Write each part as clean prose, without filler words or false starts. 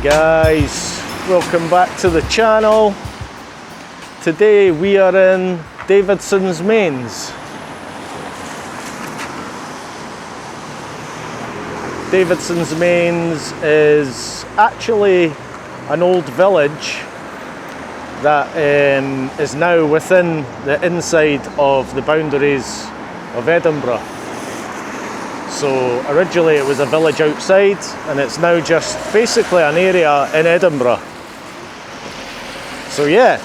Guys, welcome back to the channel. Today we are in Davidson's Mains. Davidson's Mains is actually an old village that is now within the inside of the boundaries of Edinburgh. So originally it was a village outside, and it's now just basically an area in Edinburgh. So yeah,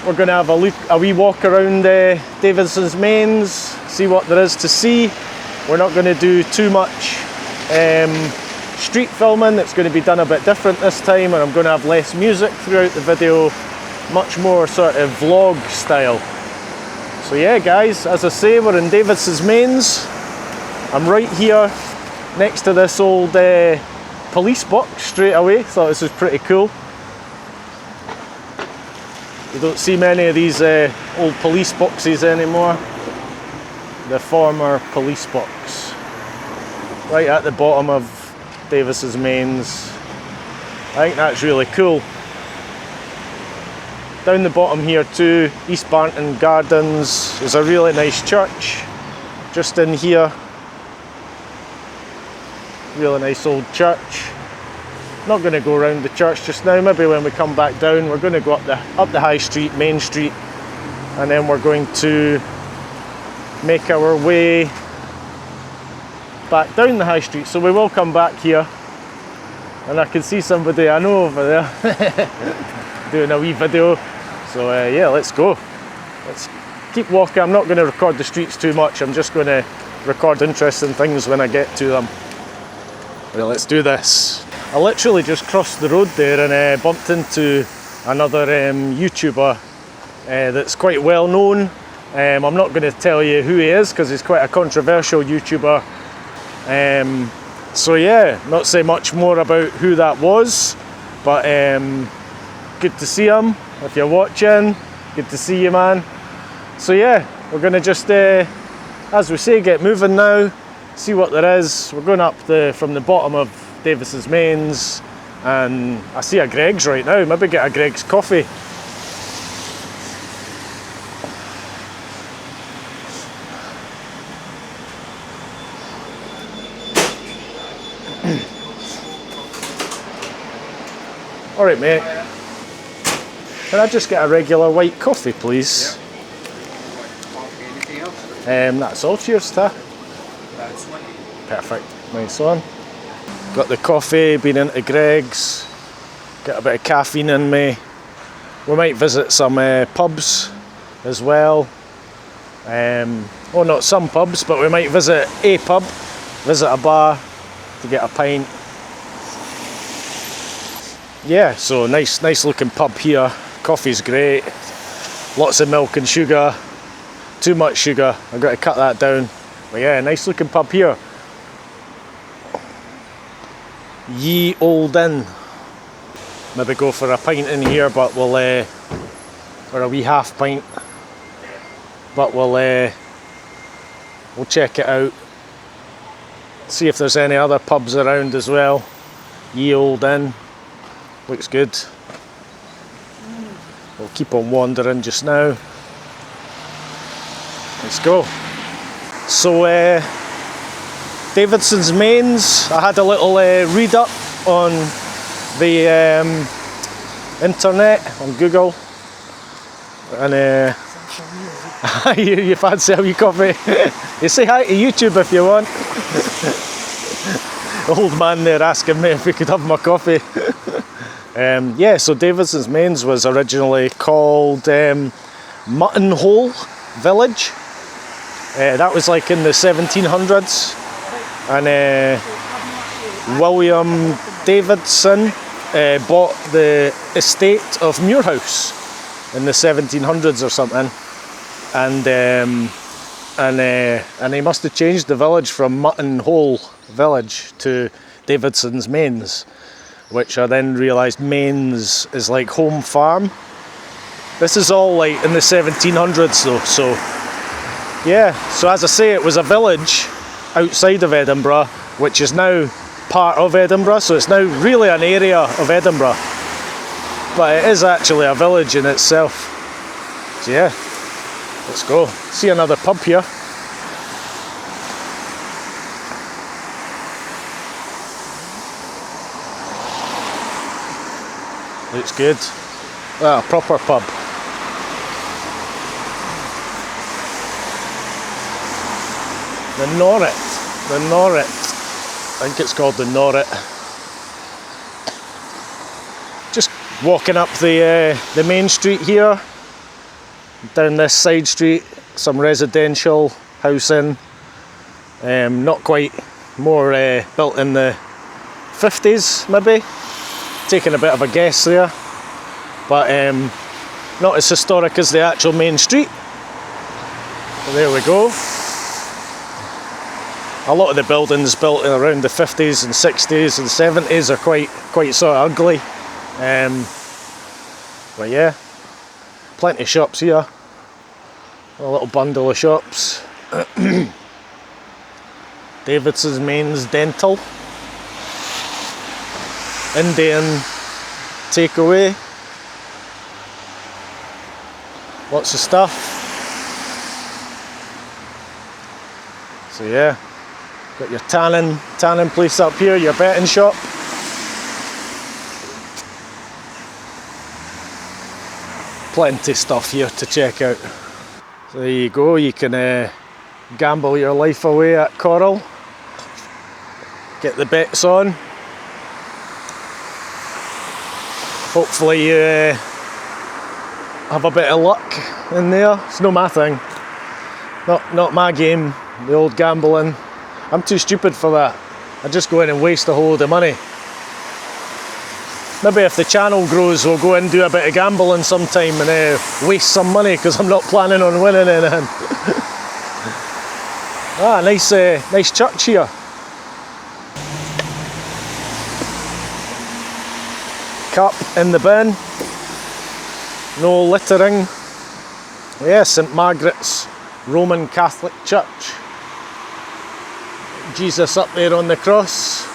we're going to have a wee walk around Davidson's Mains, see what there is to see. We're not going to do too much street filming. It's going to be done a bit different this time, and I'm going to have less music throughout the video, much more sort of vlog style. So yeah guys, as I say, we're in Davidson's Mains. I'm right here next to this old police box straight away. Thought this was pretty cool. You don't see many of these old police boxes anymore. The former police box. Right at the bottom of Davidson's Mains. I think that's really cool. Down the bottom here too, East Barnton Gardens, is a really nice church. Just in here. Really nice old church. Not going to go around the church just now. Maybe when we come back down, we're going to go up the high street, Main Street, and then we're going to make our way back down the high street. So we will come back here, and I can see somebody I know over there doing a wee video. So yeah, let's go. Let's keep walking. I'm not going to record the streets too much. I'm just going to record interesting things when I get to them. Well, let's do this. I literally just crossed the road there and bumped into another YouTuber that's quite well known. I'm not going to tell you who he is because he's quite a controversial YouTuber. So yeah, not say much more about who that was, but good to see him. If you're watching, good to see you, man. So yeah, we're going to just, as we say, get moving now, see what there is. We're going up from the bottom of Davidson's Mains, and I see a Greggs right now. Maybe get a Greggs coffee. All right, mate. Can I just get a regular white coffee, please? Yeah. That's all. Cheers, ta. Perfect. Nice one. Got the coffee, been into Greggs, got a bit of caffeine in me. We might visit some pubs as well. Well, not some pubs, but we might visit a pub, visit a bar to get a pint. Yeah, so nice looking pub here. Coffee's great. Lots of milk and sugar. Too much sugar. I've got to cut that down. But yeah, nice looking pub here. Ye Old Inn. Maybe go for a pint in here, but we'll or a wee half pint. But we'll check it out. See if there's any other pubs around as well. Ye Old Inn. Looks good. We'll keep on wandering just now. Let's go. So Davidson's Mains, I had a little read up on the internet, on Google, and you fancy a wee coffee? You say hi to YouTube if you want. The old man there asking me if he could have my coffee. Yeah, so Davidson's Mains was originally called Mutton Hole Village. That was like in the 1700s, and William Davidson bought the estate of Muirhouse in the 1700s or something, and he must have changed the village from Mutton Hole Village to Davidson's Mains, which I then realised Mains is like home farm. This is all like in the 1700s though, so yeah. So as I say, it was a village outside of Edinburgh, which is now part of Edinburgh, so it's now really an area of Edinburgh, but it is actually a village in itself. So yeah, let's go. See another pub here. Looks good. Ah, a proper pub. The Norrit. The Norrit. I think it's called the Norrit. Just walking up the main street here. Down this side street, some residential housing. Not quite, more built in the 50s maybe. Taking a bit of a guess there, but not as historic as the actual main street. So there we go. A lot of the buildings built around the 50s and 60s and 70s are quite sort of ugly. But yeah, plenty of shops here. A little bundle of shops. Davidson's Men's Dental. Indian takeaway. Lots of stuff. So yeah, got your tanning place up here, your betting shop. Plenty of stuff here to check out. So there you go, you can gamble your life away at Coral. Get the bets on. Hopefully you have a bit of luck in there. It's not my thing. Not my game, the old gambling. I'm too stupid for that. I just go in and waste a whole load of money. Maybe if the channel grows, we'll go in and do a bit of gambling sometime and waste some money, because I'm not planning on winning anything. Ah, nice church here. Cup in the bin, no littering. Yeah, St Margaret's Roman Catholic Church. Jesus up there on the cross.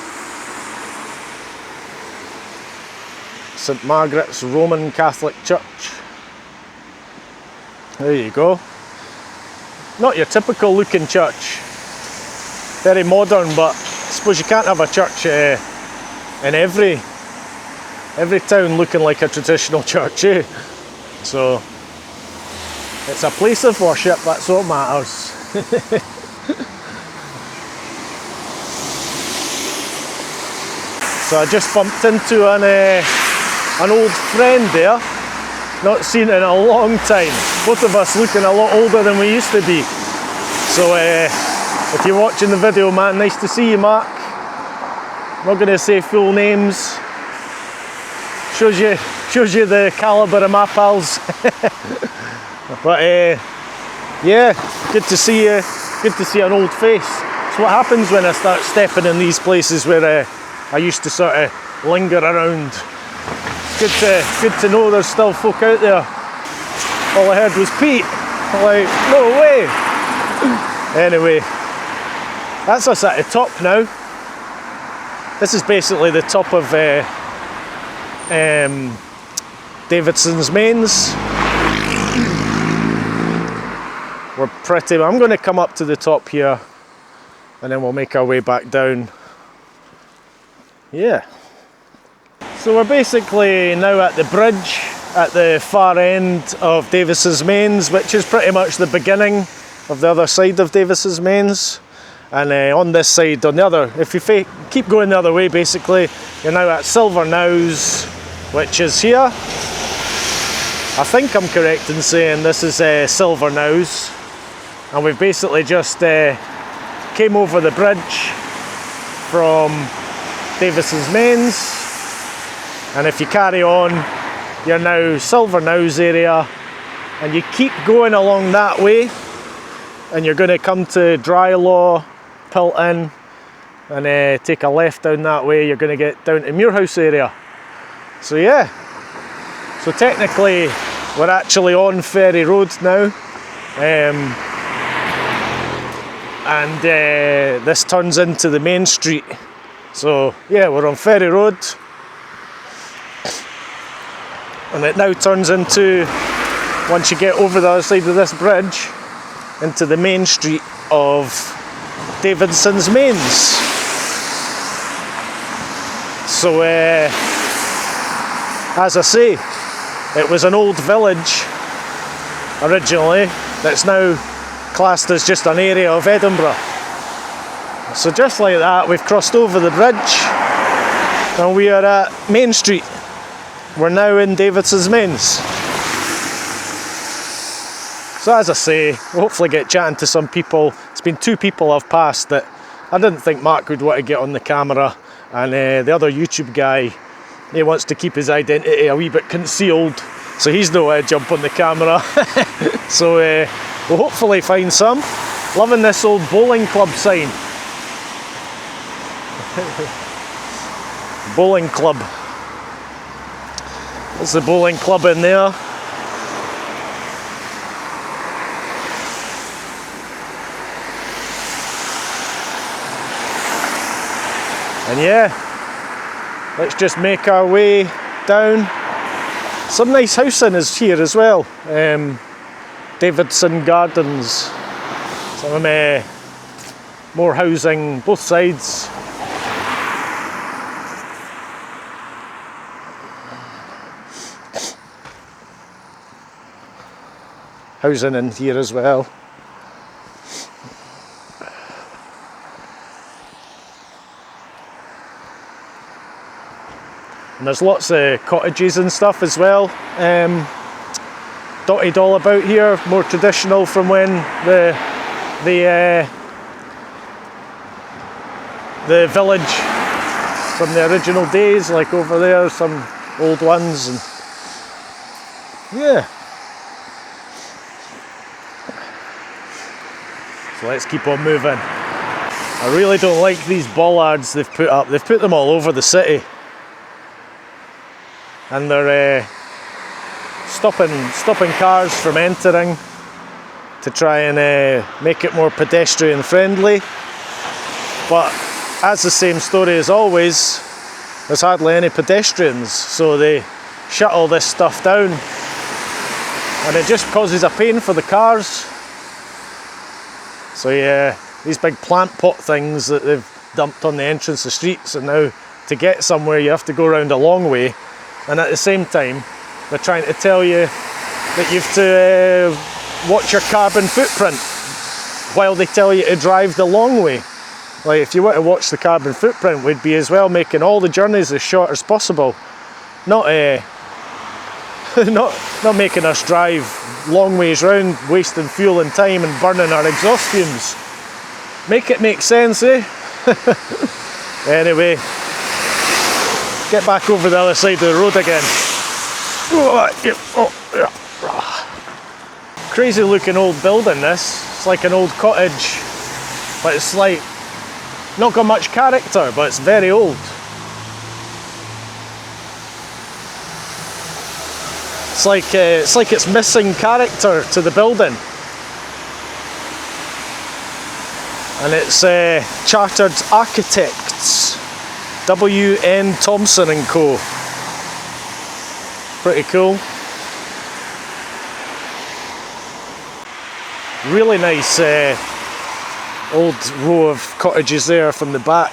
St Margaret's Roman Catholic Church. There you go. Not your typical looking church. Very modern, but I suppose you can't have a church in every town looking like a traditional church, eh? So it's a place of worship, that's what matters. So I just bumped into an old friend there, not seen in a long time. Both of us looking a lot older than we used to be. So if you're watching the video, man, nice to see you, Mark. I'm not going to say full names. Shows you the calibre of my pals. But yeah, good to see you. Good to see an old face. It's what happens when I start stepping in these places where I used to sort of linger around. Good to know there's still folk out there. All I heard was Pete. I'm like, no way. Anyway, that's us at the top now. This is basically the top of Davidson's Mains. I'm going to come up to the top here and then we'll make our way back down. Yeah. So we're basically now at the bridge at the far end of Davidson's Mains, which is pretty much the beginning of the other side of Davidson's Mains. And on this side, on the other, if you keep going the other way, basically, you're now at Silver Now's, which is here. I think I'm correct in saying this is Silver Now's. And we've basically just came over the bridge from Davidson's Mains. And if you carry on, you're now Silver Now's area. And you keep going along that way, and you're going to come to Drylaw, Pilton, and take a left down that way. You're going to get down to Muirhouse area. So yeah, so technically we're actually on Ferry Road now, and this turns into the main street So yeah, we're on Ferry Road, and it now turns into, once you get over the other side of this bridge, into the main street of Davidson's Mains. So as I say, it was an old village originally that's now classed as just an area of Edinburgh. So just like that, we've crossed over the bridge and we are at Main Street. We're now in Davidson's Mains. So as I say, we'll hopefully get chatting to some people. It's been 2 people I've passed that I didn't think Mark would want to get on the camera, and the other YouTube guy, he wants to keep his identity a wee bit concealed, so he's no way to jump on the camera. So we'll hopefully find some. Loving this old bowling club sign. Bowling club. There's the bowling club in there. And yeah, let's just make our way down. Some nice housing is here as well. Davidson Gardens. Some more housing both sides. Housing in here as well. And there's lots of cottages and stuff as well, dotted all about here, more traditional from when the village from the original days, like over there, some old ones, and yeah. So let's keep on moving. I really don't like these bollards they've put up. They've put them all over the city. And they're stopping cars from entering to try and make it more pedestrian friendly. But as the same story as always, there's hardly any pedestrians, so they shut all this stuff down, and it just causes a pain for the cars. So yeah, these big plant pot things that they've dumped on the entrance of streets, and now to get somewhere you have to go around a long way. And at the same time, they're trying to tell you that you have to watch your carbon footprint while they tell you to drive the long way. Like, if you want to watch the carbon footprint, we'd be as well making all the journeys as short as possible. Not not making us drive long ways round, wasting fuel and time and burning our exhaust fumes. Make it make sense, eh? Anyway. Get back over the other side of the road again. Crazy looking old building this. It's like an old cottage, but it's like not got much character, but it's very old. It's like it's missing character to the building. And it's Chartered Architects. W.N. Thompson & Co. Pretty cool. Really nice old row of cottages there from the back.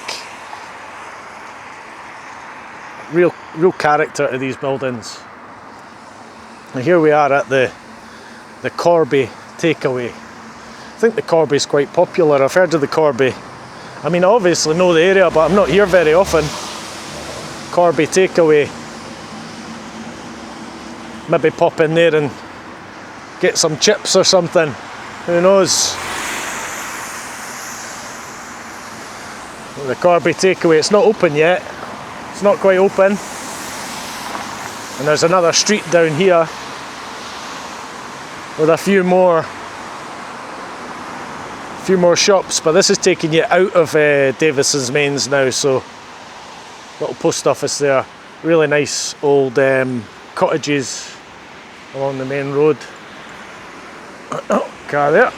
Real character to these buildings. And here we are at the Corby takeaway. I think the Corby's quite popular. I've heard of the Corby. I mean, I obviously know the area, but I'm not here very often. Corby takeaway. Maybe pop in there and get some chips or something. Who knows? The Corby takeaway, it's not open yet. It's not quite open. And there's another street down here with a few more shops, but this is taking you out of Davidson's Mains now, so little post office there. Really nice old cottages along the main road. Car there.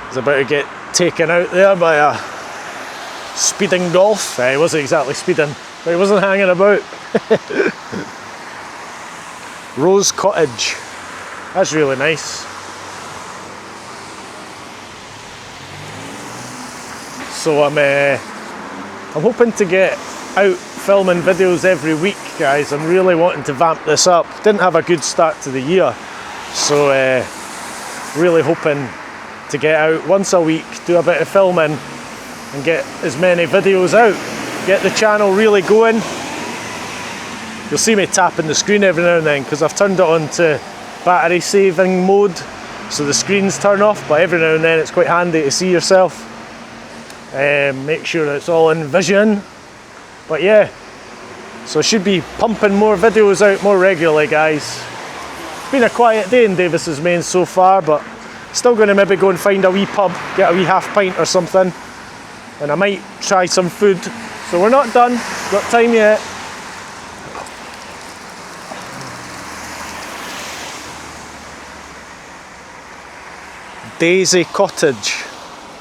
He's about to get taken out there by a speeding Golf. He wasn't exactly speeding, but he wasn't hanging about. Rose Cottage. That's really nice. So I'm hoping to get out filming videos every week, guys. I'm really wanting to vamp this up. Didn't have a good start to the year, so really hoping to get out once a week, do a bit of filming and get as many videos out. Get the channel really going. You'll see me tapping the screen every now and then because I've turned it on to battery saving mode, so the screens turn off, but every now and then it's quite handy to see yourself. Make sure it's all in vision. But yeah, so I should be pumping more videos out more regularly, guys. It's been a quiet day in Davidson's Mains so far, but still going to maybe go and find a wee pub, get a wee half pint or something, and I might try some food. So we're not done, got time yet. Daisy Cottage.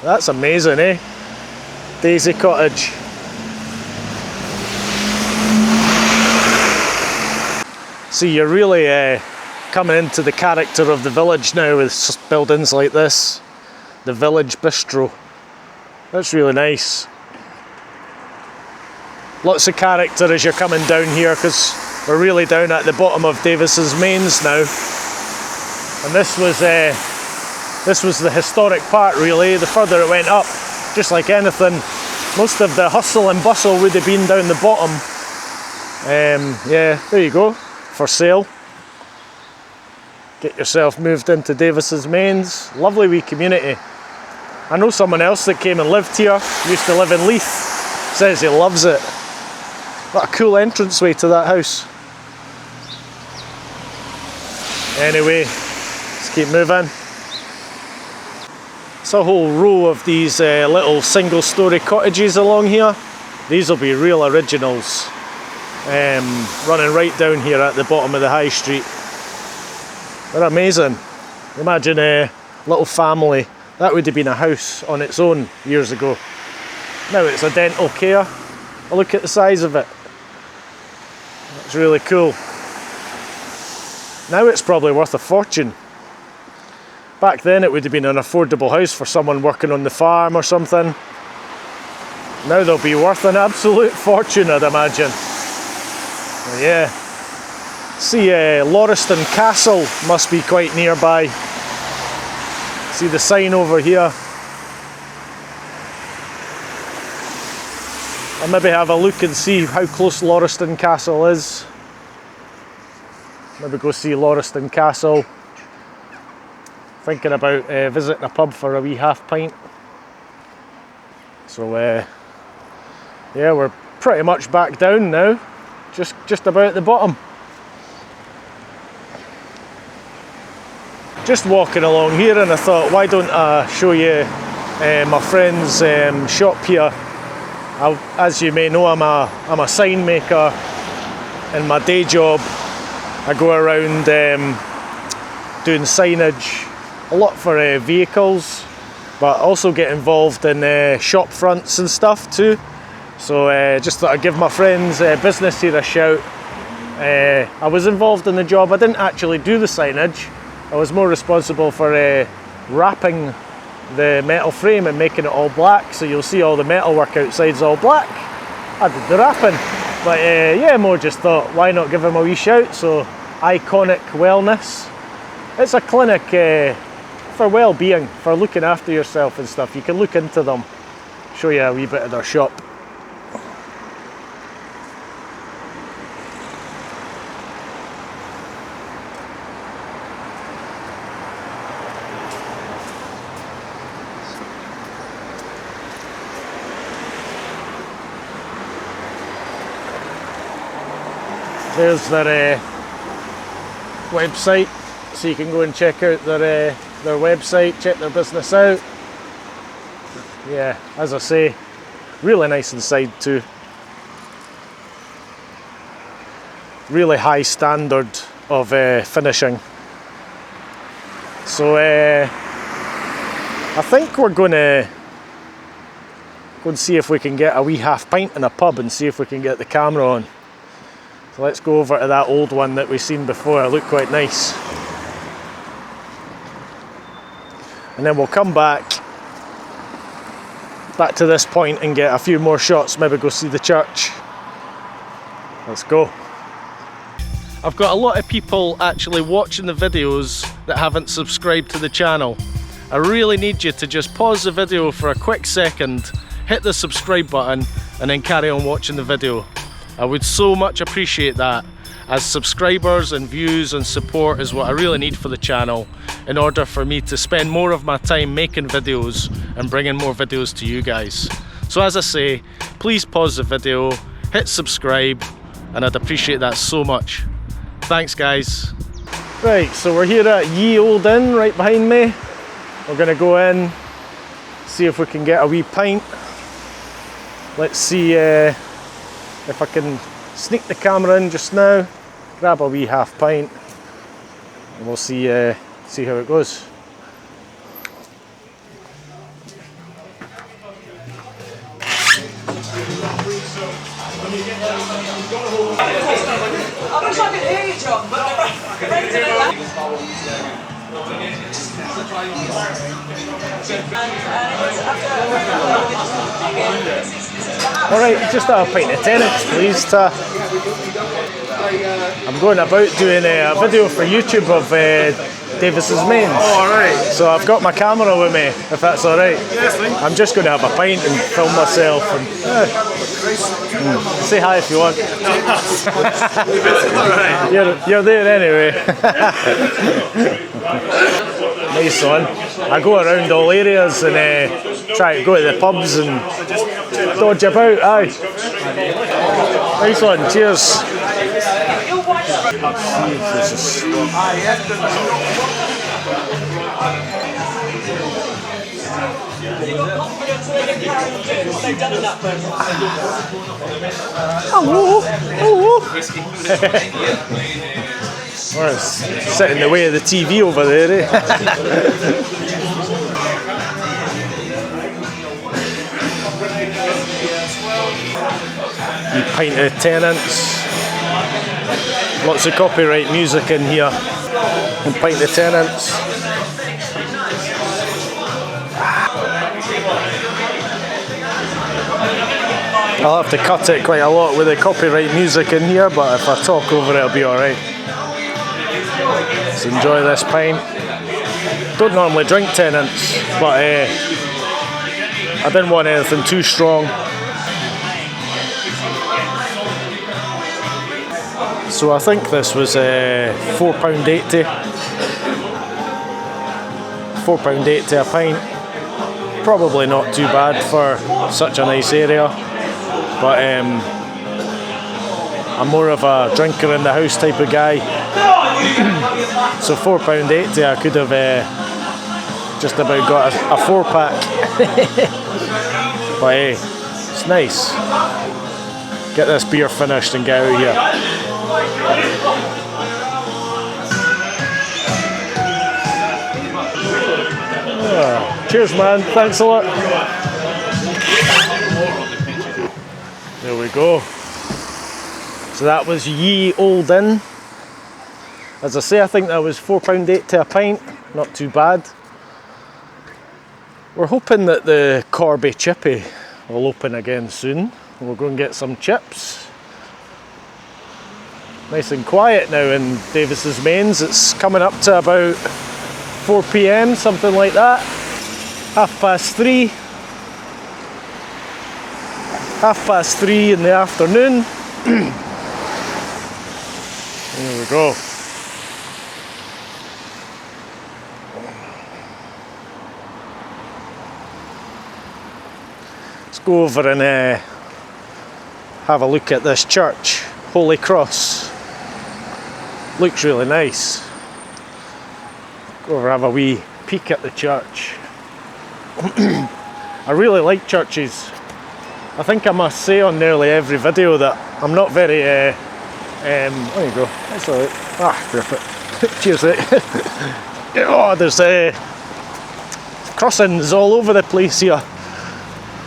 That's amazing, eh? Daisy Cottage. See, you're really coming into the character of the village now with buildings like this. The Village Bistro. That's really nice. Lots of character as you're coming down here, because we're really down at the bottom of Davidson's Mains now. And this was the historic part, really. The further it went up, just like anything, most of the hustle and bustle would have been down the bottom. Yeah, there you go. For sale. Get yourself moved into Davidson's Mains. Lovely wee community. I know someone else that came and lived here, used to live in Leith, says he loves it. What a cool entranceway to that house. Anyway, let's keep moving. It's a whole row of these little single-storey cottages along here. These will be real originals. Running right down here at the bottom of the high street. They're amazing. Imagine a little family. That would have been a house on its own years ago. Now it's a dental care. Oh, look at the size of it. That's really cool. Now it's probably worth a fortune. Back then it would have been an affordable house for someone working on the farm or something. Now they'll be worth an absolute fortune, I'd imagine. But yeah, see Lauriston Castle must be quite nearby. See the sign over here. I'll maybe have a look and see how close Lauriston Castle is. Maybe go see Lauriston Castle. Thinking about visiting a pub for a wee half pint. So yeah, we're pretty much back down now. Just about at the bottom. Just walking along here, and I thought, why don't I show you my friend's shop here. As you may know, I'm a sign maker in my day job. I go around doing signage, a lot for vehicles, but also get involved in shop fronts and stuff too. So just thought I'd give my friend's business here a shout. I was involved in the job. I didn't actually do the signage. I was more responsible for wrapping the metal frame and making it all black, so you'll see all the metal work outside's all black. I did the wrapping, but yeah, more just thought, why not give him a wee shout. So Iconic Wellness, it's a clinic for well-being, for looking after yourself and stuff. You can look into them, show you a wee bit of their shop. There's their website, so you can go and check out their website, check their business out. Yeah, as I say, really nice inside too. Really high standard of finishing. So I think we're going to Go and see if we can get a wee half pint in a pub and see if we can get the camera on. So let's go over to that old one that we've seen before. It looked quite nice. And then we'll come back to this point and get a few more shots, maybe go see the church. Let's go. I've got a lot of people actually watching the videos that haven't subscribed to the channel. I really need you to just pause the video for a quick second, hit the subscribe button, and then carry on watching the video. I would so much appreciate that, as subscribers and views and support is what I really need for the channel in order for me to spend more of my time making videos and bringing more videos to you guys. So as I say, please pause the video, hit subscribe, and I'd appreciate that so much. Thanks guys. Right, so we're here at Ye Olde Inn right behind me. We're gonna go in, see if we can get a wee pint. Let's see if I can sneak the camera in just now, grab a wee half pint, and we'll see how it goes. I wish I could hear you, John, but Alright, just a pint of tenants, please. I'm going about doing a video for YouTube of Davidson's mains. Oh, alright. So I've got my camera with me, if that's alright. Yes, please. I'm just going to have a pint and film myself. And, say hi if you want. You're there anyway. Nice one. I go around all areas and try to go to the pubs and dodge about. Aye. Nice one. Cheers. Hello. Hello. Well, sit in the way of the TV over there, eh? You pint of tenants. Lots of copyright music in here. And pint of tenants. I'll have to cut it quite a lot with the copyright music in here, but if I talk over it, it'll be alright. Let's enjoy this pint. Don't normally drink tenants, but I didn't want anything too strong. So I think this was £4.80. £4.80 a pint. Probably not too bad for such a nice area, but I'm more of a drinker in the house type of guy. So £4.80 I could have just about got a 4-pack. But hey, it's nice. Get this beer finished and get out of here. Cheers man, thanks a lot. There we go. So that was Ye Olde Inn. As I say, I think that was £4.80 a pint, not too bad. We're hoping that the Corby Chippy will open again soon. We'll go and get some chips. Nice and quiet now in Davidson's mains. It's coming up to about 4 PM, something like that. 3:30. 3:30 in the afternoon. There we go. Let's go over and have a look at this church, Holy Cross. Looks really nice. Go over and have a wee peek at the church. I really like churches. I think I must say on nearly every video that I'm not very there you go, that's alright. Perfect. Cheers, mate. Oh, there's crossings all over the place here.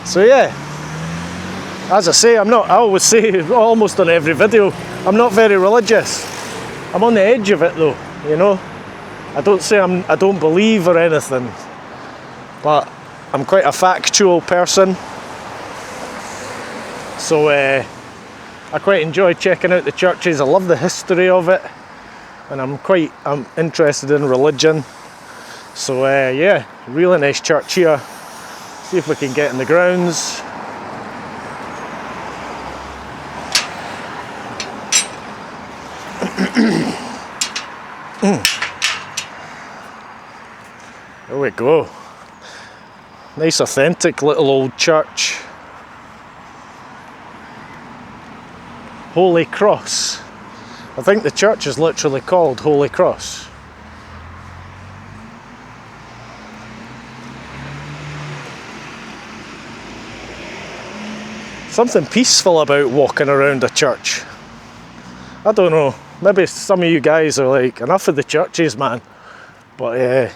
So yeah, as I say, I always say almost on every video, I'm not very religious. I'm on the edge of it though, you know. I don't say I don't believe or anything, but I'm quite a factual person. So I quite enjoy checking out the churches. I love the history of it, and I'm interested in religion. So yeah, really nice church here. See if we can get in the grounds. There we go. Nice authentic little old church. Holy Cross. I think the church is literally called Holy Cross. Something peaceful about walking around a church. I don't know, maybe some of you guys are like, enough of the churches, man. But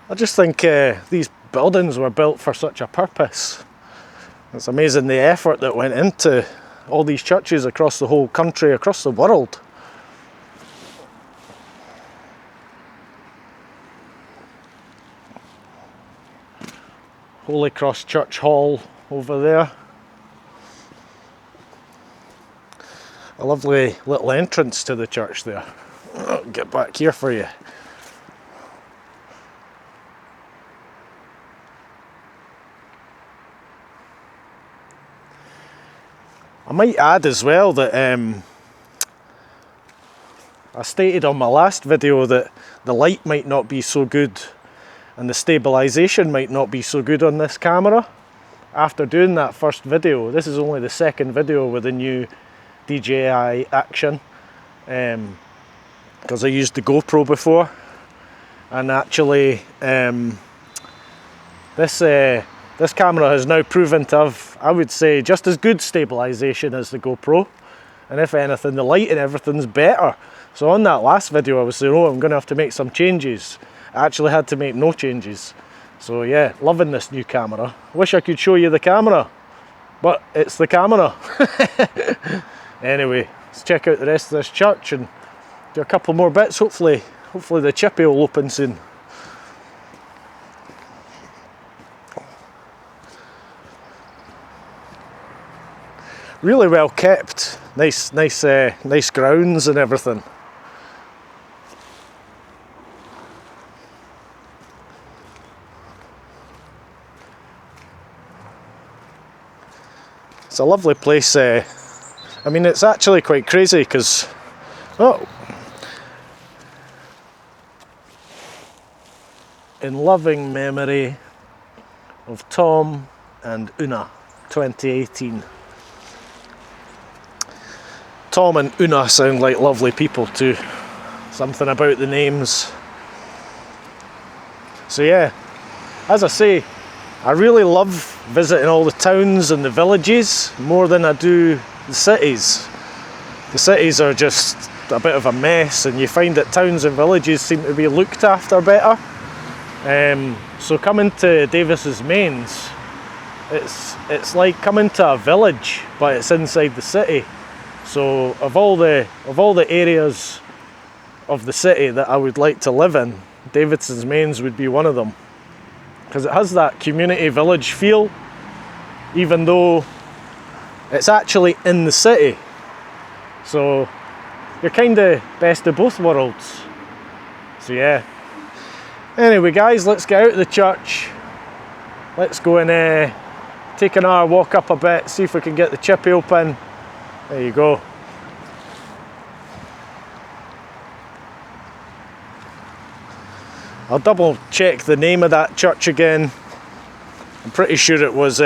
I just think these buildings were built for such a purpose. It's amazing the effort that went into all these churches across the whole country, across the world. Holy Cross Church Hall over there. A lovely little entrance to the church there. I'll get back here for you. I might add as well that I stated on my last video that the light might not be so good and the stabilisation might not be so good on this camera. After doing that first video, this is only the second video with the new DJI action, because I used the GoPro before, and actually this camera has now proven to have, I would say, just as good stabilisation as the GoPro, and if anything the light and everything's better. So on that last video I was saying, oh, I'm going to have to make some changes. I actually had to make no changes. So yeah, loving this new camera. Wish I could show you the camera, but it's the camera. Anyway, let's check out the rest of this church and do a couple more bits. Hopefully the chippy will open soon. Really well kept. Nice grounds and everything. It's a lovely place. I mean, it's actually quite crazy because, oh, in loving memory of Tom and Una, 2018. Tom and Una sound like lovely people too. Something about the names. So yeah, as I say, I really love visiting all the towns and the villages more than I do the cities. The cities are just a bit of a mess, and you find that towns and villages seem to be looked after better. So coming to Davidson's Mains, it's like coming to a village, but it's inside the city. So of all the areas of the city that I would like to live in, Davidson's Mains would be one of them, because it has that community village feel, even though it's actually in the city. So you're kind of best of both worlds. So yeah. Anyway guys, let's get out of the church. Let's go and take an hour walk up a bit, see if we can get the chippy open. There you go. I'll double check the name of that church again. I'm pretty sure it was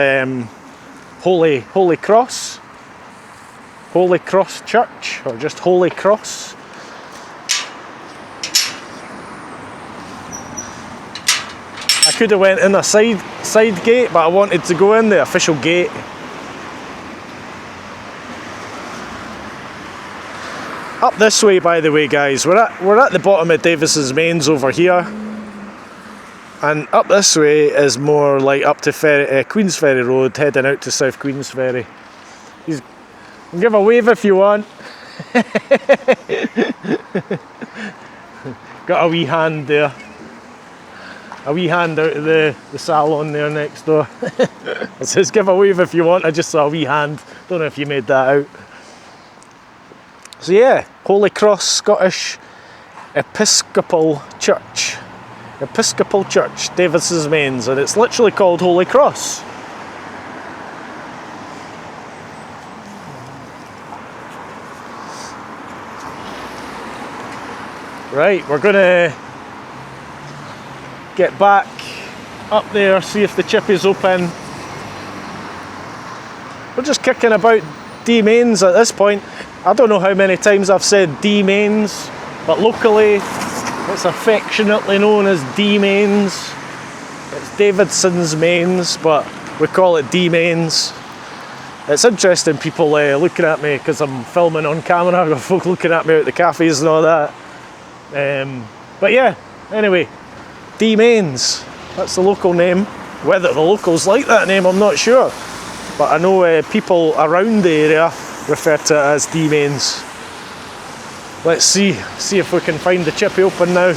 Holy Cross. Holy Cross Church, or just Holy Cross. I could have went in a side gate, but I wanted to go in the official gate. Up this way, by the way, guys, we're at the bottom of Davidson's Mains over here, And up this way is more like up to Queensferry Road, heading out to South Queensferry. Give a wave if you want. Got a wee hand there. A wee hand out of the salon there next door. It says give a wave if you want. I just saw a wee hand. Don't know if you made that out. So yeah, Holy Cross Scottish Episcopal Church. Episcopal Church, Davidson's Mains, and it's literally called Holy Cross. Right, we're gonna get back up there, see if the chip is open. We're just kicking about D Mains at this point. I don't know how many times I've said D Mains, but locally it's affectionately known as D Mains. It's Davidson's Mains, but we call it D Mains. It's interesting, people looking at me because I'm filming on camera. I've got folk looking at me out the cafes and all that. But yeah, anyway, D Mains, that's the local name. Whether the locals like that name, I'm not sure. But I know people around the area refer to it as D Mains. Let's see if we can find the chippy open now.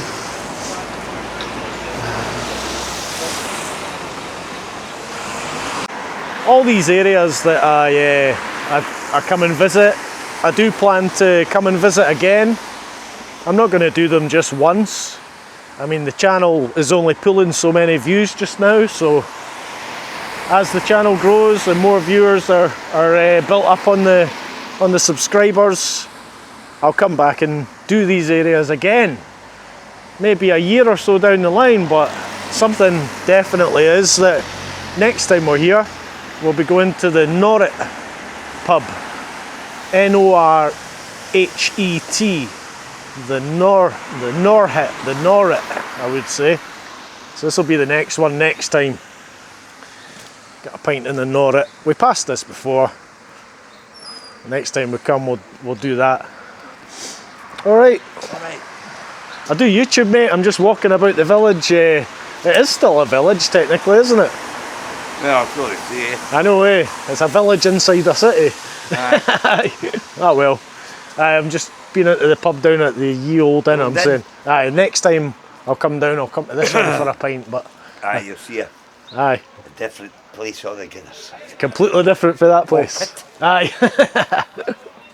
All these areas that I come and visit, I do plan to come and visit again. I'm not going to do them just once. I mean, the channel is only pulling so many views just now, so as the channel grows and more viewers are built up on the subscribers, I'll come back and do these areas again. Maybe a year or so down the line, but something definitely is that next time we're here, we'll be going to the Norret pub. Norhet. The Norret, I would say. So this will be the next one next time. Got a pint in the Norret. We passed this before. Next time we come, we'll do that. Alright. I do YouTube, mate. I'm just walking about the village. It is still a village, technically, isn't it? Well, I've got to see it. I know, it's a village inside a city. Oh well. I'm just been out to the pub down at the Ye Old Inn, I'm saying. Aye, next time I'll come down, I'll come to this one for a pint, but... Aye, you'll see it. Aye. A different place altogether. Completely different for that place. Aye.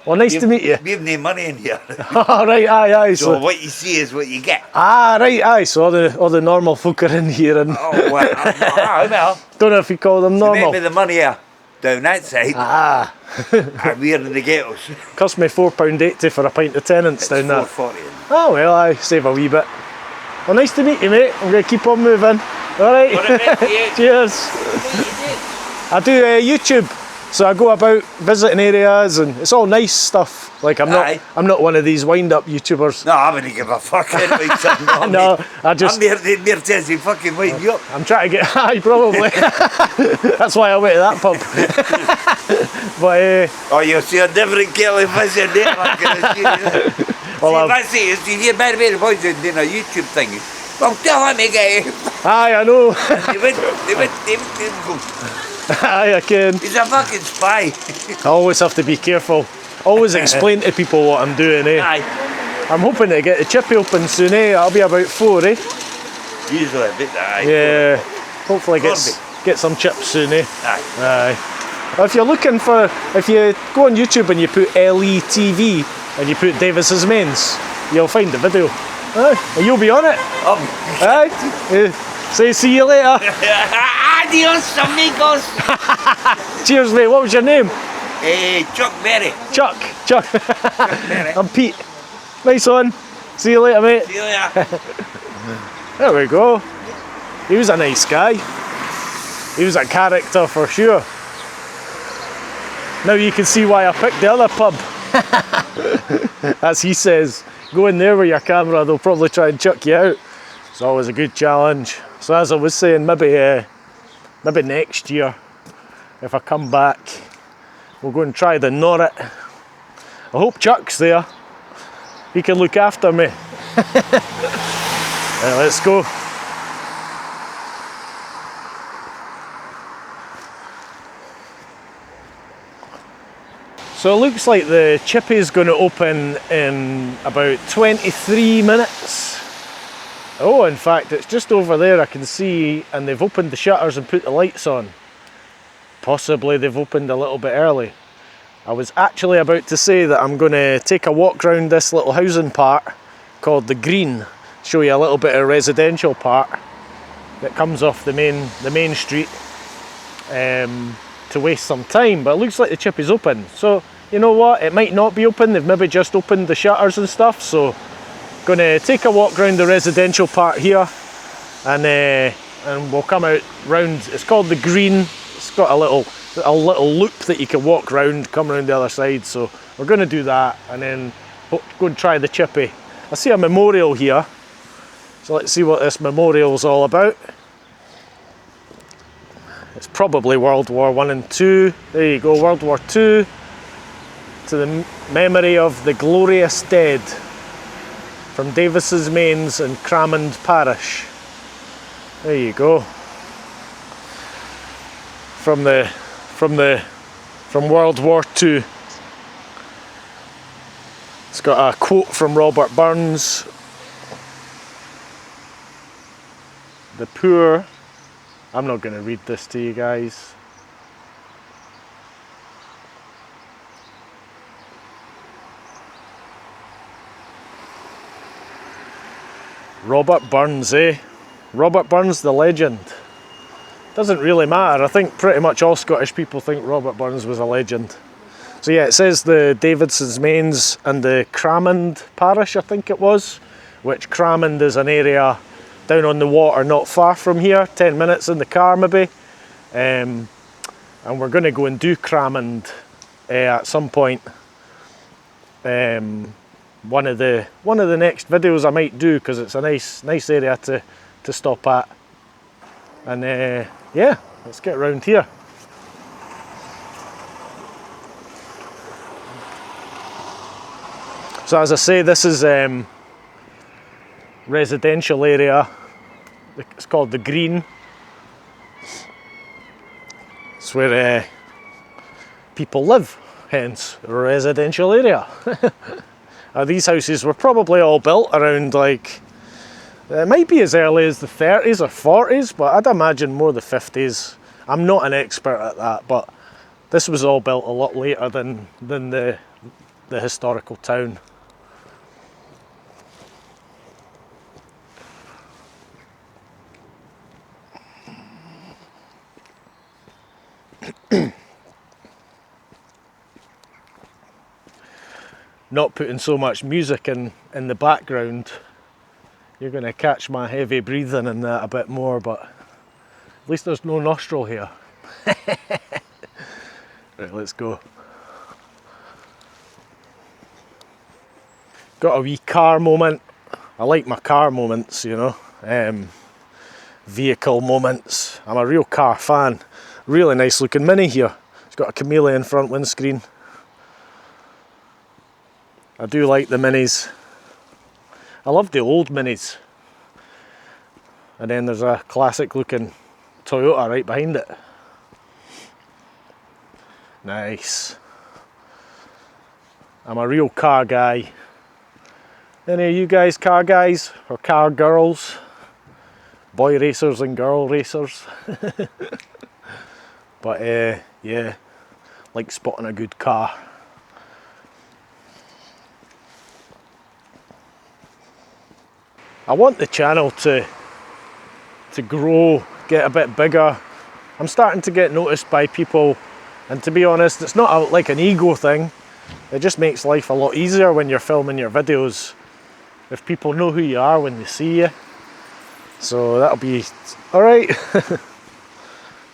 Well, nice to meet you. We have no money in here. Oh, right, aye. So what you see is what you get. Ah, right, aye. So all the normal folk are in here. And Oh, well. Don't know if you call them normal. Maybe the money here down that side. Ah. And we're in the ghettos. Cost me £4.80 for a pint of tenants down there. $4.40. Oh, well, I save a wee bit. Well, nice to meet you, mate. I'm going to keep on moving. All right. Cheers. I do YouTube. So I go about visiting areas, and it's all nice stuff. Like I'm not one of these wind-up YouTubers. No, I wouldn't give a fuck anyway. No, I just... I'm mere chasing fucking wind you up. I'm trying to get high, probably. That's why I went to that pub. But oh, you'll see a different kettle of fish in there. I'm gonna see you. Well, see, if I see is you hear better boys doing a YouTube thing. Well, tell me, guy. Aye, I know. They went go. Aye, I can. He's a fucking spy. I always have to be careful. Always explain to people what I'm doing, Aye. I'm hoping to get the chippy open soon, I'll be about 4, Usually a bit, aye. Yeah. Hopefully get some chips soon, Aye. Well, if you go on YouTube and you put LETV and you put Davidson's Mains, you'll find the video. Aye. And you'll be on it. Aye. Say see you later. Adios, amigos. Cheers, mate. What was your name? Chuck Berry. Chuck. Berry. I'm Pete. Nice one. See you later, mate. See you later. There we go. He was a nice guy. He was a character for sure. Now you can see why I picked the other pub. As he says, go in there with your camera, they'll probably try and chuck you out. It's always a good challenge. So as I was saying, maybe next year, if I come back, we'll go and try the Norret. I hope Chuck's there. He can look after me. Let's go. So it looks like the chippy's going to open in about 23 minutes. Oh, in fact, it's just over there I can see, and they've opened the shutters and put the lights on. Possibly they've opened a little bit early. I was actually about to say that I'm going to take a walk around this little housing part called the Green, show you a little bit of residential part that comes off the main street, to waste some time, but it looks like the chippy's open. So you know what, it might not be open, they've maybe just opened the shutters and stuff. So going to take a walk around the residential part here, and we'll come out round. It's called the Green. It's got a little loop that you can walk round, come around the other side. So we're going to do that, and then go and try the chippy. I see a memorial here, so let's see what this memorial is all about. It's probably World War I and II. There you go, World War II, to the memory of the glorious dead from Davidson's Mains and Cramond Parish. There you go. From World War II. It's got a quote from Robert Burns. The poor, I'm not going to read this to you guys. Robert Burns, eh? Robert Burns, the legend. Doesn't really matter. I think pretty much all Scottish people think Robert Burns was a legend. So yeah, it says the Davidson's Mains and the Cramond Parish, I think it was, which Cramond is an area down on the water not far from here, 10 minutes in the car maybe. And we're going to go and do Cramond at some point. One of the next videos I might do, because it's a nice area to stop at. And yeah, let's get around here. So as I say, this is residential area. It's called the Green. It's where people live, hence residential area. These houses were probably all built around, like, it might be as early as the 30s or 40s, but I'd imagine more the 50s. I'm not an expert at that, but this was all built a lot later than the historical town. Not putting so much music in the background, you're going to catch my heavy breathing and that a bit more, but at least there's no nostril here. Right, let's go. Got a wee car moment. I like my car moments, you know, vehicle moments. I'm a real car fan. Really nice looking Mini here. It's got a chameleon front windscreen. I do like the Minis. I love the old Minis. And then there's a classic looking Toyota right behind it. Nice. I'm a real car guy. Any of you guys car guys or car girls? Boy racers and girl racers. But yeah, like spotting a good car. I want the channel to grow, get a bit bigger. I'm starting to get noticed by people, and to be honest, it's not like an ego thing. It just makes life a lot easier when you're filming your videos, if people know who you are when they see you. So that'll be alright.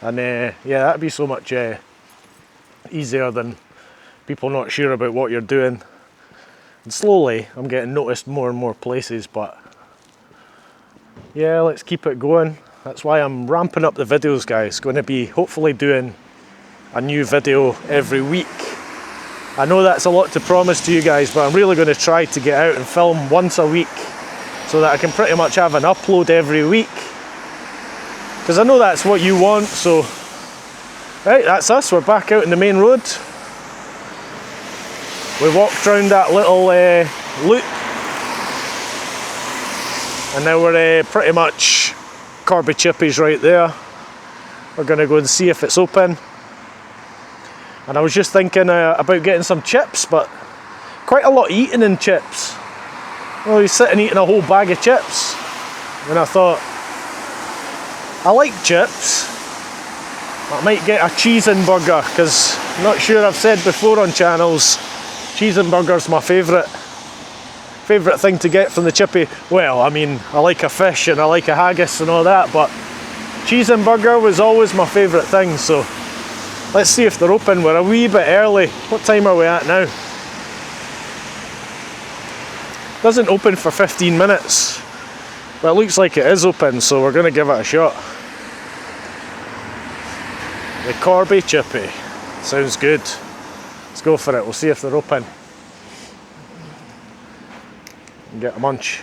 And yeah, that'd be so much easier than people not sure about what you're doing. And slowly I'm getting noticed more and more places, but yeah, let's keep it going. That's why I'm ramping up the videos, guys. Going to be hopefully doing a new video every week. I know that's a lot to promise to you guys, but I'm really going to try to get out and film once a week so that I can pretty much have an upload every week. Because I know that's what you want, so... Right, that's us. We're back out in the main road. We walked round that little loop, and now we're pretty much Corby Chippies right there. We're going to go and see if it's open. And I was just thinking about getting some chips, but quite a lot eating in chips. Well, he's sitting eating a whole bag of chips, and I thought, I like chips. I might get a cheese and burger, because I'm not sure I've said before on channels, cheese and burger's my favourite thing to get from the chippy. Well, I mean, I like a fish and I like a haggis and all that, but cheese and burger was always my favourite thing. So let's see if they're open. We're a wee bit early. What time are we at now? Doesn't open for 15 minutes, but it looks like it is open, so we're going to give it a shot. The Corby Chippy. Sounds good. Let's go for it. We'll see if they're open. And get a munch.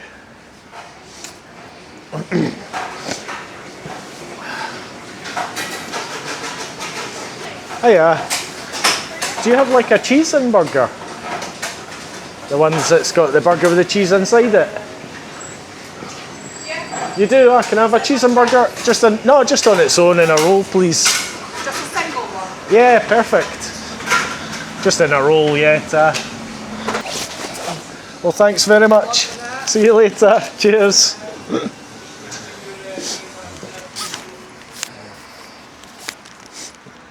Hiya. Do you have like a cheese and burger? The ones that's got the burger with the cheese inside it? Yeah. You do? I can have a cheese and burger? Just on its own in a roll, please. Just a single one? Yeah, perfect. Just in a roll, yeah. Well, thanks very much. See you later. Cheers.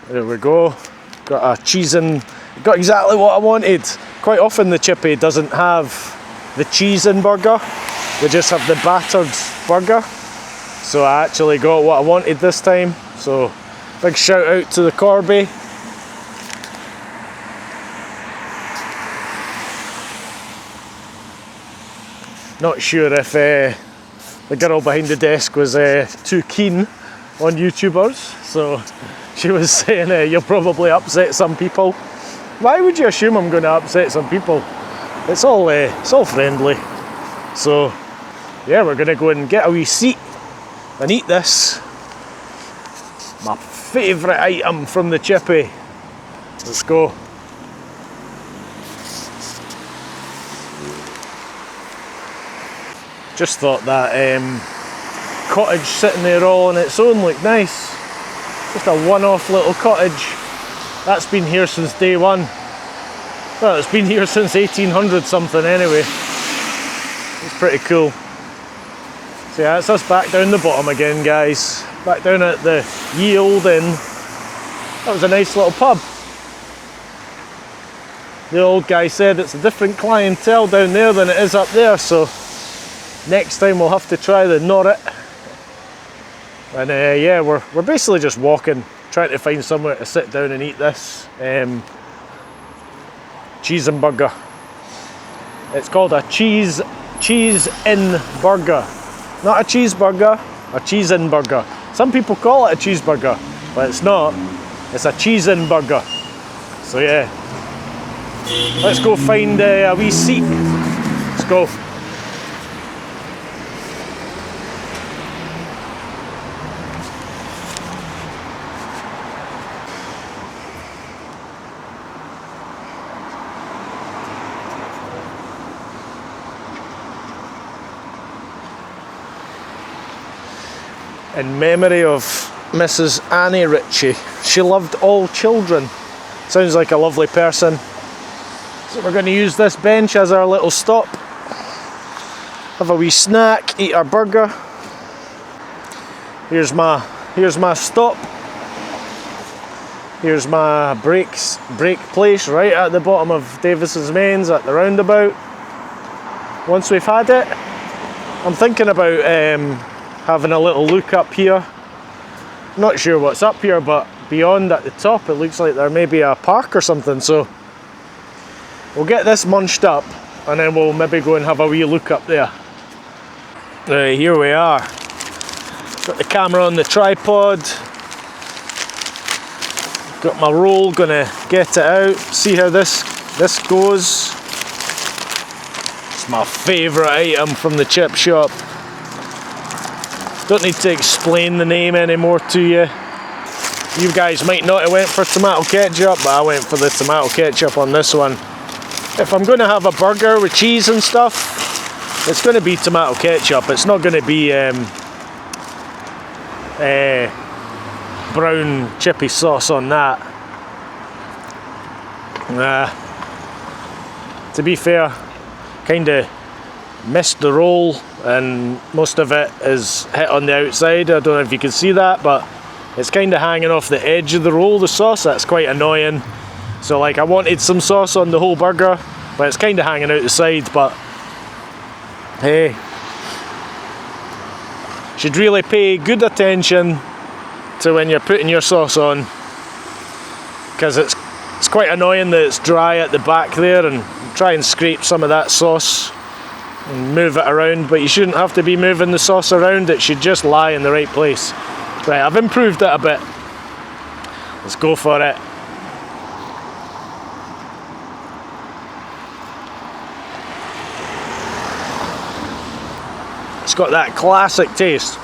There we go. Got a cheese and got exactly what I wanted. Quite often the chippy doesn't have the cheese and burger. They just have the battered burger. So I actually got what I wanted this time. So big shout out to the Corby. Not sure if the girl behind the desk was too keen on YouTubers, so she was saying you'll probably upset some people. Why would you assume I'm going to upset some people? It's all friendly. So yeah, we're going to go and get a wee seat and eat this. My favourite item from the chippy. Let's go. Just thought that cottage sitting there all on its own looked nice. Just a one-off little cottage. That's been here since day one. Well, it's been here since 1800 something anyway. It's pretty cool. So yeah, it's us back down the bottom again, guys. Back down at the Ye Old Inn. That was a nice little pub. The old guy said it's a different clientele down there than it is up there, so next time we'll have to try the Norrit. And yeah, we're basically just walking, trying to find somewhere to sit down and eat this cheese and burger. It's called a cheese in burger. Not a cheeseburger, a cheese in burger. Some people call it a cheeseburger, but it's not. It's a cheese in burger. So yeah, let's go find a wee seat. Let's go. In memory of Mrs. Annie Ritchie. She loved all children. Sounds like a lovely person. So we're going to use this bench as our little stop. Have a wee snack, eat our burger. Here's my stop. Here's my break place right at the bottom of Davidson's Mains at the roundabout. Once we've had it, I'm thinking about having a little look up here. Not sure what's up here, but beyond at the top it looks like there may be a park or something, so we'll get this munched up and then we'll maybe go and have a wee look up there. Right, here we are. Got the camera on the tripod. Got my roll, gonna get it out, see how this goes. It's my favourite item from the chip shop. Don't need to explain the name anymore to you. You guys might not have went for tomato ketchup, but I went for the tomato ketchup on this one. if I'm going to have a burger with cheese and stuff, it's going to be tomato ketchup. It's not going to be brown chippy sauce on that. To be fair, kind of missed the roll and most of it is hit on the outside. I don't know if you can see that, but it's kind of hanging off the edge of the roll, the sauce. That's quite annoying. So like, I wanted some sauce on the whole burger, but it's kind of hanging out the side. But hey, should really pay good attention to when you're putting your sauce on, because it's quite annoying that it's dry at the back there, and try and scrape some of that sauce and move it around, but you shouldn't have to be moving the sauce around. It should just lie in the right place. Right, I've improved it a bit. Let's go for it. It's got that classic taste.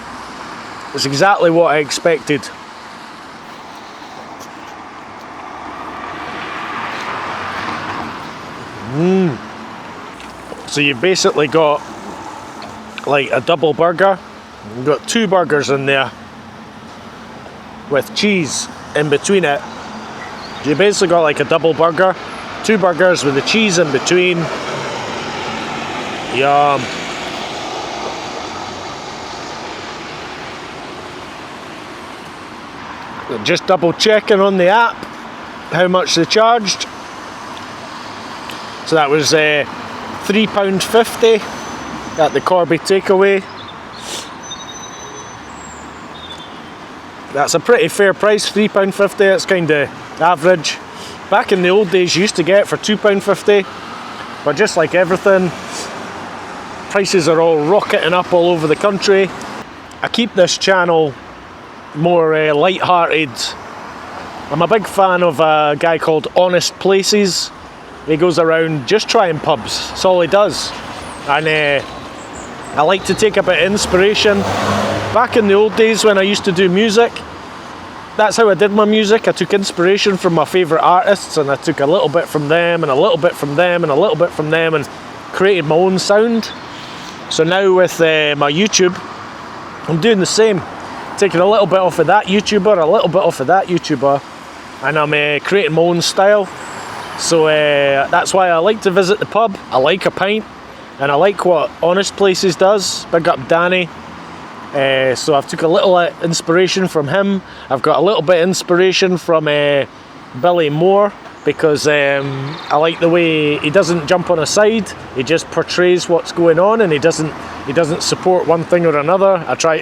It's exactly what I expected. So you've basically got like a double burger. You've got two burgers in there with cheese in between it. You basically got like a double burger, two burgers with the cheese in between. Yum. Just double checking on the app how much they charged. So that was £3.50 at the Corby takeaway. That's a pretty fair price, £3.50. It's kind of average. Back in the old days, you used to get it for £2.50, but just like everything, prices are all rocketing up all over the country. I keep this channel more light-hearted. I'm a big fan of a guy called Honest Places. He goes around just trying pubs. That's all he does. And I like to take a bit of inspiration. Back in the old days when I used to do music, that's how I did my music. I took inspiration from my favourite artists, and I took a little bit from them and a little bit from them and a little bit from them, and created my own sound. So now with my YouTube, I'm doing the same. Taking a little bit off of that YouTuber, a little bit off of that YouTuber, and I'm creating my own style. So that's why I like to visit the pub. I like a pint, and I like what Honest Places does. Big up Danny. So I've took a little inspiration from him. I've got a little bit of inspiration from Billy Moore, because I like the way he doesn't jump on a side. He just portrays what's going on, and he doesn't support one thing or another. I try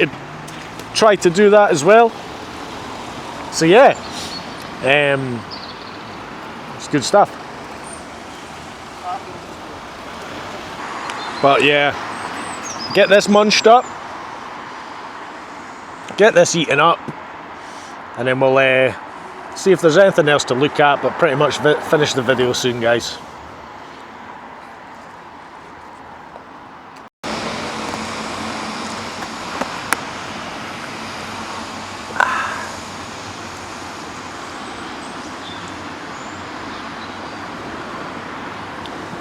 to do that as well. So yeah, it's good stuff. But yeah, get this munched up, get this eaten up, and then we'll see if there's anything else to look at, but pretty much finish the video soon, guys.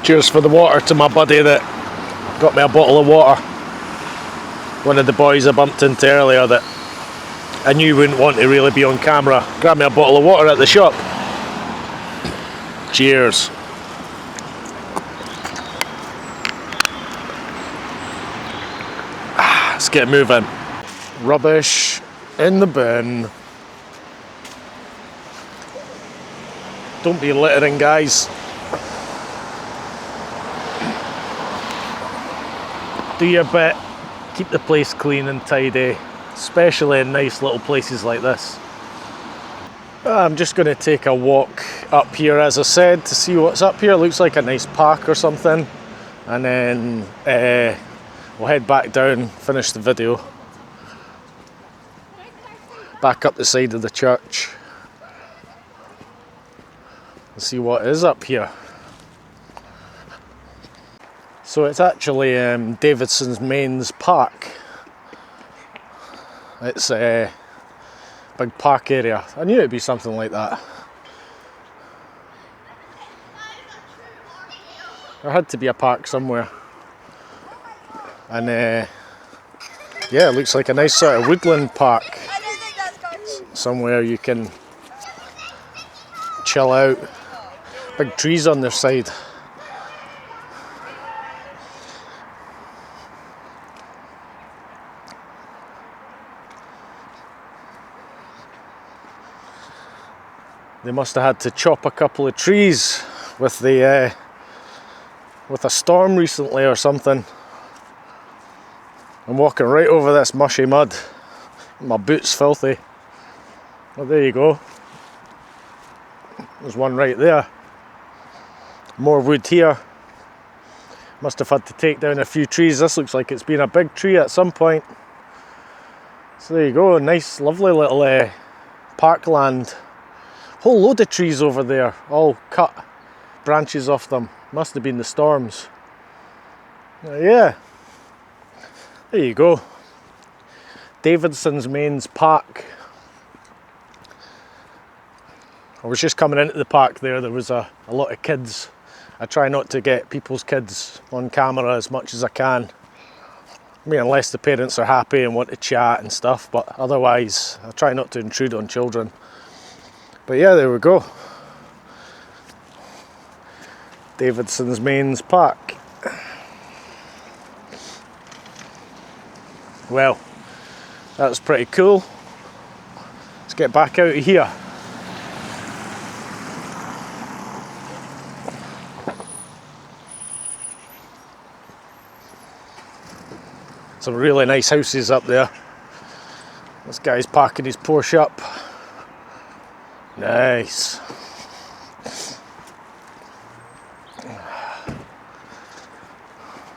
Cheers for the water to my buddy that got me a bottle of water. One of the boys I bumped into earlier that I knew wouldn't want to really be on camera. Grabbed me a bottle of water at the shop. Cheers. Let's get moving. Rubbish in the bin. Don't be littering, guys. Do your bit, keep the place clean and tidy, especially in nice little places like this. I'm just going to take a walk up here, as I said, to see what's up here. Looks like a nice park or something, and then we'll head back down, finish the video. Back up the side of the church. Let's see what is up here. So it's actually Davidson's Mains Park. It's a big park area. I knew it'd be something like that. There had to be a park somewhere. And yeah, it looks like a nice sort of woodland park. Somewhere you can chill out. Big trees on their side. They must have had to chop a couple of trees with a storm recently or something. I'm walking right over this mushy mud. My boot's filthy. Well, there you go. There's one right there. More wood here. Must have had to take down a few trees. This looks like it's been a big tree at some point. So there you go, nice lovely little parkland. Whole load of trees over there, all cut, branches off them. Must have been the storms. Yeah, there you go. Davidson's Mains Park. I was just coming into the park there was a lot of kids. I try not to get people's kids on camera as much as I can. I mean, unless the parents are happy and want to chat and stuff, but otherwise I try not to intrude on children. But yeah, there we go. Davidson's Mains Park. Well, that's pretty cool. Let's get back out of here. Some really nice houses up there. This guy's parking his Porsche up. Nice.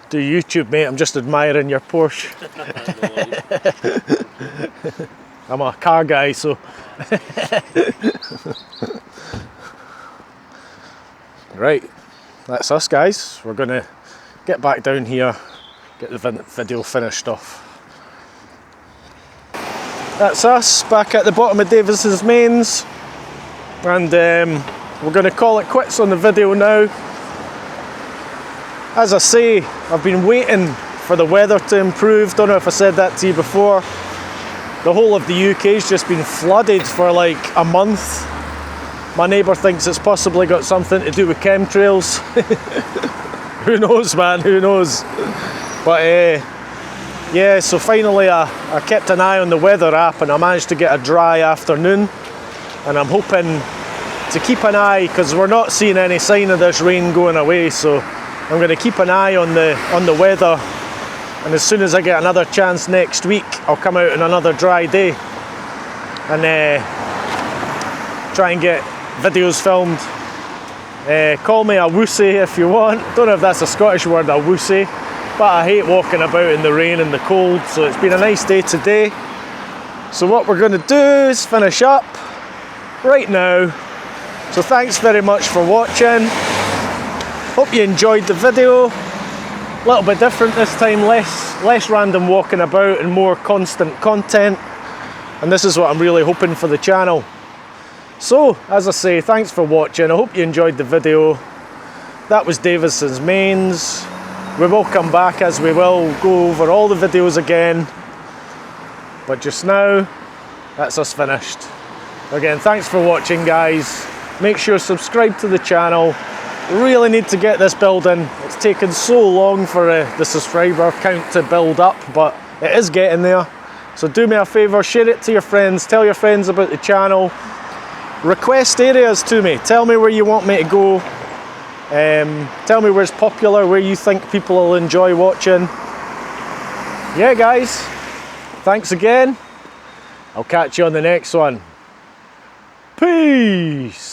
Do YouTube, mate. I'm just admiring your Porsche. I'm a car guy, so. Right, that's us, guys. We're gonna get back down here, get the video finished off. That's us back at the bottom of Davidson's Mains, and we're going to call it quits on the video now. As I say, I've been waiting for the weather to improve. Don't know if I said that to you before. The whole of the UK's just been flooded for like a month. My neighbour thinks it's possibly got something to do with chemtrails. Who knows, man, who knows. But yeah, so finally I kept an eye on the weather app and I managed to get a dry afternoon, and I'm hoping to keep an eye, because we're not seeing any sign of this rain going away, so I'm going to keep an eye on the weather, and as soon as I get another chance next week I'll come out on another dry day and try and get videos filmed. Call me a wussy if you want. Don't know if that's a Scottish word, a wussy. But I hate walking about in the rain and the cold, so it's been a nice day today. So what we're going to do is finish up right now. So thanks very much for watching. Hope you enjoyed the video. A little bit different this time, less random walking about and more constant content. And this is what I'm really hoping for the channel. So, as I say, thanks for watching. I hope you enjoyed the video. That was Davidson's Mains. We will come back, as we will go over all the videos again. But just now, that's us finished. Again, thanks for watching, guys. Make sure to subscribe to the channel. We really need to get this building. It's taken so long for the subscriber count to build up, but it is getting there. So do me a favour, share it to your friends, tell your friends about the channel. Request areas to me. Tell me where you want me to go. Tell me where's popular, where you think people will enjoy watching. Yeah, guys, thanks again. I'll catch you on the next one. Peace.